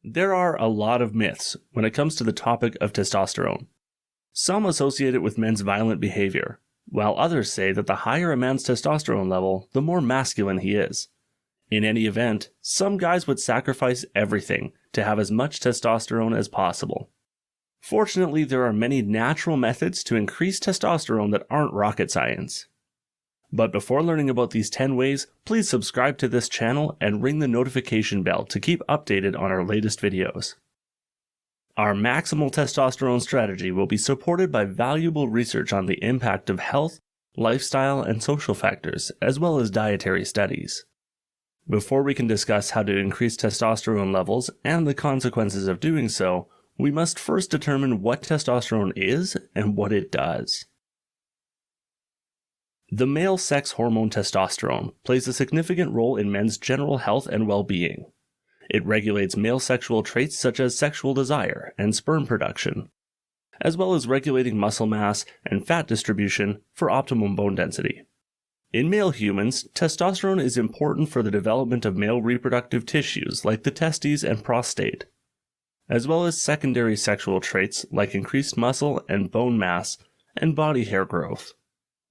There are a lot of myths when it comes to the topic of testosterone. Some associate it with men's violent behavior, while others say that the higher a man's testosterone level, the more masculine he is. In any event, some guys would sacrifice everything to have as much testosterone as possible. Fortunately, there are many natural methods to increase testosterone that aren't rocket science. But before learning about these 10 ways, please subscribe to this channel and ring the notification bell to keep updated on our latest videos. Our maximal testosterone strategy will be supported by valuable research on the impact of health, lifestyle, and social factors, as well as dietary studies. Before we can discuss how to increase testosterone levels and the consequences of doing so, we must first determine what testosterone is and what it does. The male sex hormone testosterone plays a significant role in men's general health and well-being. It regulates male sexual traits such as sexual desire and sperm production, as well as regulating muscle mass and fat distribution for optimum bone density. In male humans, testosterone is important for the development of male reproductive tissues like the testes and prostate, as well as secondary sexual traits like increased muscle and bone mass and body hair growth.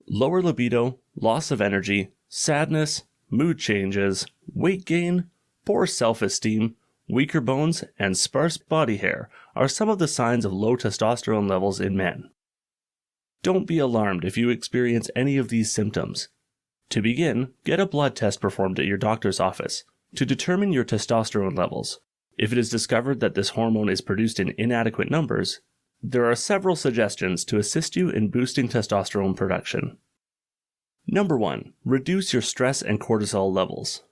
Lower libido, loss of energy, sadness, mood changes, weight gain, poor self-esteem, weaker bones, and sparse body hair are some of the signs of low testosterone levels in men. Don't be alarmed if you experience any of these symptoms. To begin, get a blood test performed at your doctor's office to determine your testosterone levels. If it is discovered that this hormone is produced in inadequate numbers, there are several suggestions to assist you in boosting testosterone production. Number 1. Reduce your stress and cortisol levels.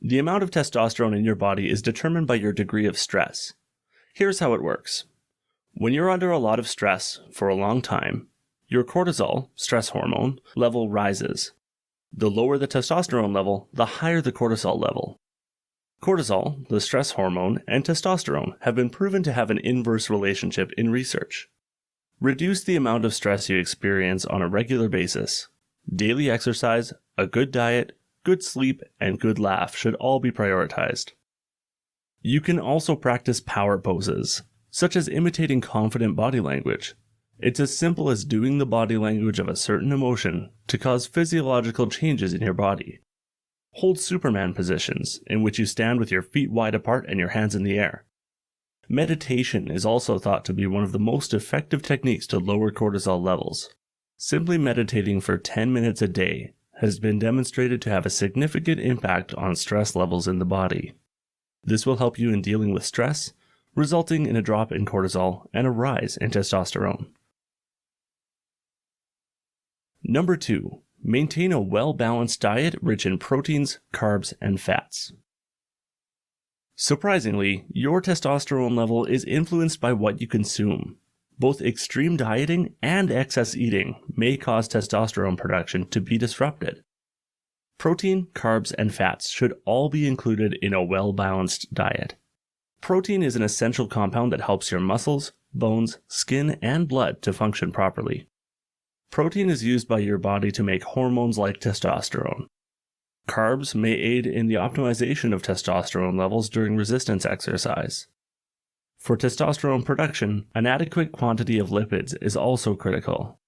The amount of testosterone in your body is determined by your degree of stress. Here's how it works. When you're under a lot of stress for a long time, your cortisol, stress hormone, level rises. The lower the testosterone level, the higher the cortisol level. Cortisol, the stress hormone, and testosterone have been proven to have an inverse relationship in research. Reduce the amount of stress you experience on a regular basis. Daily exercise, a good diet, good sleep, and good laugh should all be prioritized. You can also practice power poses, such as imitating confident body language. It's as simple as doing the body language of a certain emotion to cause physiological changes in your body. Hold Superman positions, in which you stand with your feet wide apart and your hands in the air. Meditation is also thought to be one of the most effective techniques to lower cortisol levels. Simply meditating for 10 minutes a day has been demonstrated to have a significant impact on stress levels in the body. This will help you in dealing with stress, resulting in a drop in cortisol and a rise in testosterone. Number 2. Maintain a well-balanced diet rich in proteins, carbs, and fats. Surprisingly, your testosterone level is influenced by what you consume. Both extreme dieting and excess eating may cause testosterone production to be disrupted. Protein, carbs, and fats should all be included in a well-balanced diet. Protein is an essential compound that helps your muscles, bones, skin, and blood to function properly. Protein is used by your body to make hormones like testosterone. Carbs may aid in the optimization of testosterone levels during resistance exercise. For testosterone production, an adequate quantity of lipids is also critical.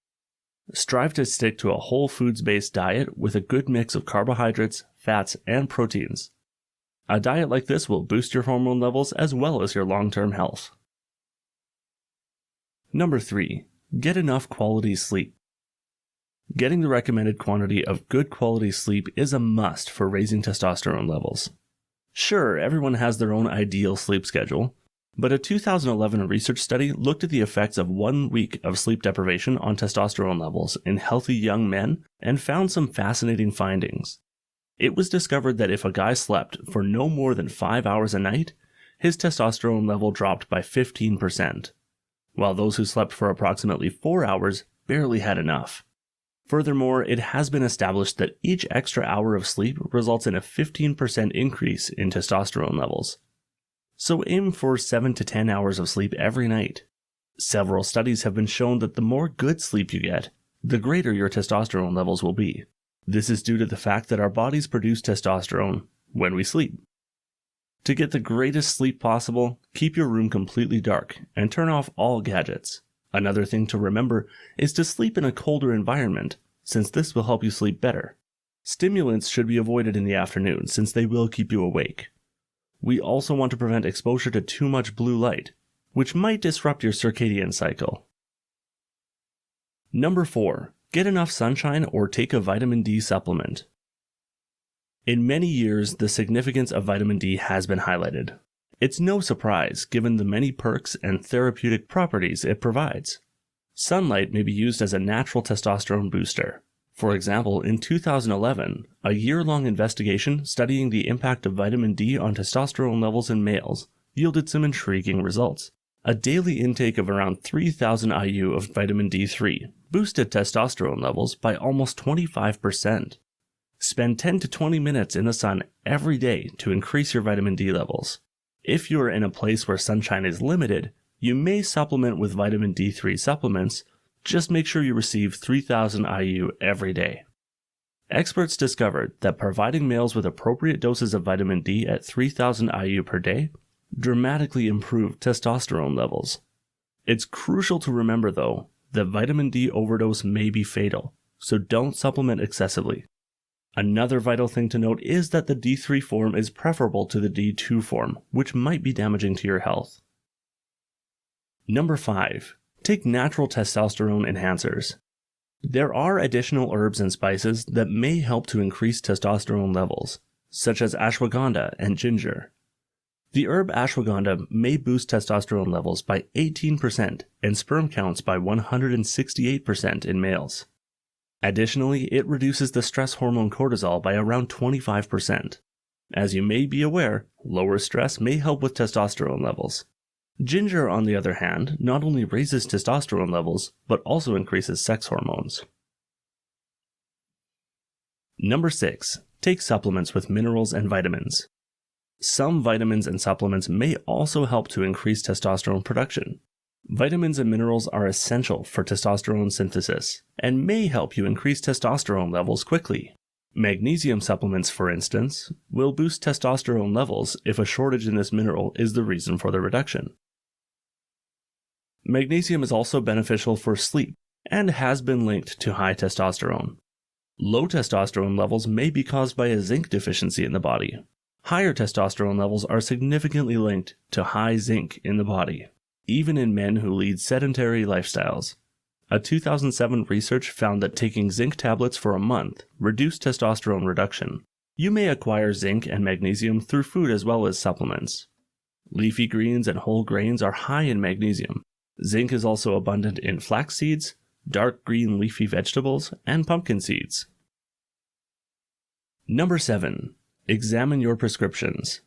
Strive to stick to a whole foods-based diet with a good mix of carbohydrates, fats, and proteins. A diet like this will boost your hormone levels as well as your long-term health. Number 3. Get enough quality sleep. Getting the recommended quantity of good quality sleep is a must for raising testosterone levels. Sure, everyone has their own ideal sleep schedule, but a 2011 research study looked at the effects of 1 week of sleep deprivation on testosterone levels in healthy young men and found some fascinating findings. It was discovered that if a guy slept for no more than 5 hours a night, his testosterone level dropped by 15%, while those who slept for approximately 4 hours barely had enough. Furthermore, it has been established that each extra hour of sleep results in a 15% increase in testosterone levels. So aim for 7 to 10 hours of sleep every night. Several studies have been shown that the more good sleep you get, the greater your testosterone levels will be. This is due to the fact that our bodies produce testosterone when we sleep. To get the greatest sleep possible, keep your room completely dark and turn off all gadgets. Another thing to remember is to sleep in a colder environment, since this will help you sleep better. Stimulants should be avoided in the afternoon, since they will keep you awake. We also want to prevent exposure to too much blue light, which might disrupt your circadian cycle. Number 4. Get enough sunshine or take a vitamin D supplement. In many years, the significance of vitamin D has been highlighted. It's no surprise given the many perks and therapeutic properties it provides. Sunlight may be used as a natural testosterone booster. For example, in 2011, a year-long investigation studying the impact of vitamin D on testosterone levels in males yielded some intriguing results. A daily intake of around 3,000 IU of vitamin D3 boosted testosterone levels by almost 25%. Spend 10 to 20 minutes in the sun every day to increase your vitamin D levels. If you are in a place where sunshine is limited, you may supplement with vitamin D3 supplements. Just make sure you receive 3,000 IU every day. Experts discovered that providing males with appropriate doses of vitamin D at 3,000 IU per day dramatically improved testosterone levels. It's crucial to remember, though, that vitamin D overdose may be fatal, so don't supplement excessively. Another vital thing to note is that the D3 form is preferable to the D2 form, which might be damaging to your health. Number 5. Take natural testosterone enhancers. There are additional herbs and spices that may help to increase testosterone levels, such as ashwagandha and ginger. The herb ashwagandha may boost testosterone levels by 18% and sperm counts by 168% in males. Additionally, it reduces the stress hormone cortisol by around 25%. As you may be aware, lower stress may help with testosterone levels. Ginger, on the other hand, not only raises testosterone levels, but also increases sex hormones. Number 6. Take supplements with minerals and vitamins. Some vitamins and supplements may also help to increase testosterone production. Vitamins and minerals are essential for testosterone synthesis and may help you increase testosterone levels quickly. Magnesium supplements, for instance, will boost testosterone levels if a shortage in this mineral is the reason for the reduction. Magnesium is also beneficial for sleep and has been linked to high testosterone. Low testosterone levels may be caused by a zinc deficiency in the body. Higher testosterone levels are significantly linked to high zinc in the body, even in men who lead sedentary lifestyles. A 2007 research found that taking zinc tablets for a month reduced testosterone reduction. You may acquire zinc and magnesium through food as well as supplements. Leafy greens and whole grains are high in magnesium. Zinc is also abundant in flax seeds, dark green leafy vegetables, and pumpkin seeds. Number 7. Examine your prescriptions.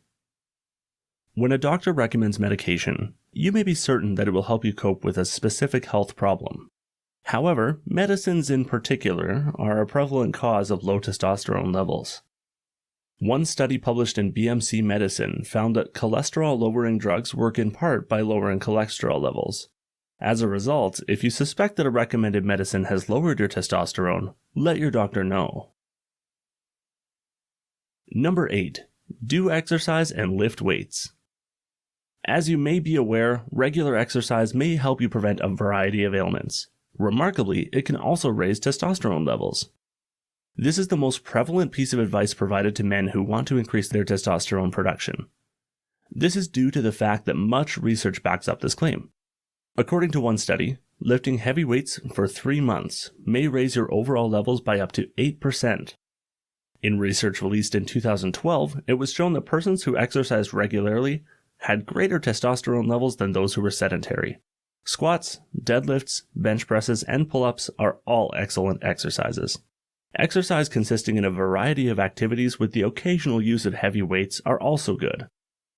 When a doctor recommends medication, you may be certain that it will help you cope with a specific health problem. However, medicines in particular are a prevalent cause of low testosterone levels. One study published in BMC Medicine found that cholesterol-lowering drugs work in part by lowering cholesterol levels. As a result, if you suspect that a recommended medicine has lowered your testosterone, let your doctor know. Number 8. Do exercise and lift weights. As you may be aware, regular exercise may help you prevent a variety of ailments. Remarkably, it can also raise testosterone levels. This is the most prevalent piece of advice provided to men who want to increase their testosterone production. This is due to the fact that much research backs up this claim. According to one study, lifting heavy weights for 3 months may raise your overall levels by up to 8%. In research released in 2012, it was shown that persons who exercised regularly had greater testosterone levels than those who were sedentary. Squats, deadlifts, bench presses, and pull-ups are all excellent exercises. Exercise consisting in a variety of activities with the occasional use of heavy weights are also good.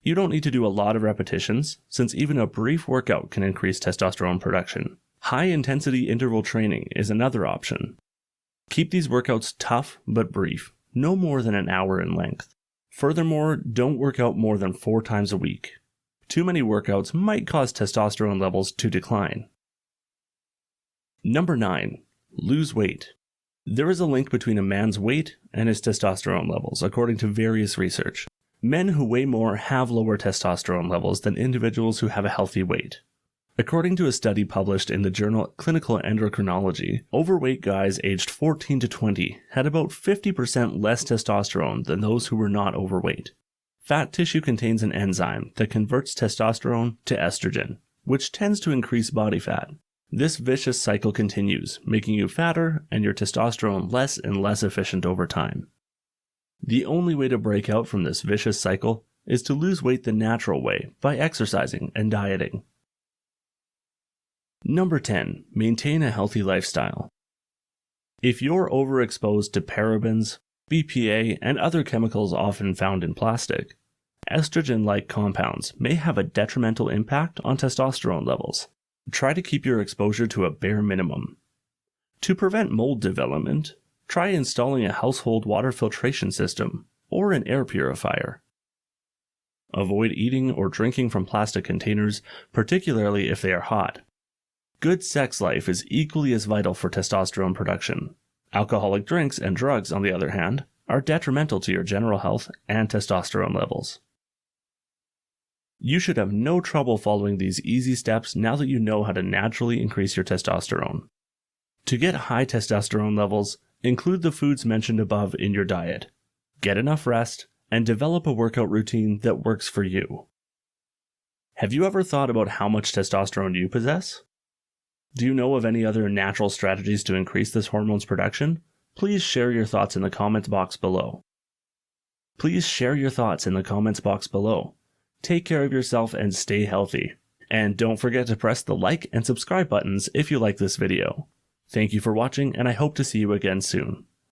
You don't need to do a lot of repetitions, since even a brief workout can increase testosterone production. High-intensity interval training is another option. Keep these workouts tough but brief, no more than an hour in length. Furthermore, don't work out more than 4 times a week. Too many workouts might cause testosterone levels to decline. Number 9. Lose weight. There is a link between a man's weight and his testosterone levels, according to various research. Men who weigh more have lower testosterone levels than individuals who have a healthy weight. According to a study published in the journal Clinical Endocrinology, overweight guys aged 14 to 20 had about 50% less testosterone than those who were not overweight. Fat tissue contains an enzyme that converts testosterone to estrogen, which tends to increase body fat. This vicious cycle continues, making you fatter and your testosterone less and less efficient over time. The only way to break out from this vicious cycle is to lose weight the natural way by exercising and dieting. Number 10. Maintain a healthy lifestyle. If you're overexposed to parabens, BPA, and other chemicals often found in plastic, estrogen-like compounds may have a detrimental impact on testosterone levels. Try to keep your exposure to a bare minimum. To prevent mold development, try installing a household water filtration system or an air purifier. Avoid eating or drinking from plastic containers, particularly if they are hot. Good sex life is equally as vital for testosterone production. Alcoholic drinks and drugs, on the other hand, are detrimental to your general health and testosterone levels. You should have no trouble following these easy steps now that you know how to naturally increase your testosterone. To get high testosterone levels, include the foods mentioned above in your diet. Get enough rest, and develop a workout routine that works for you. Have you ever thought about how much testosterone you possess? Do you know of any other natural strategies to increase this hormone's production? Please share your thoughts in the comments box below. Take care of yourself and stay healthy. And don't forget to press the like and subscribe buttons if you like this video. Thank you for watching, and I hope to see you again soon.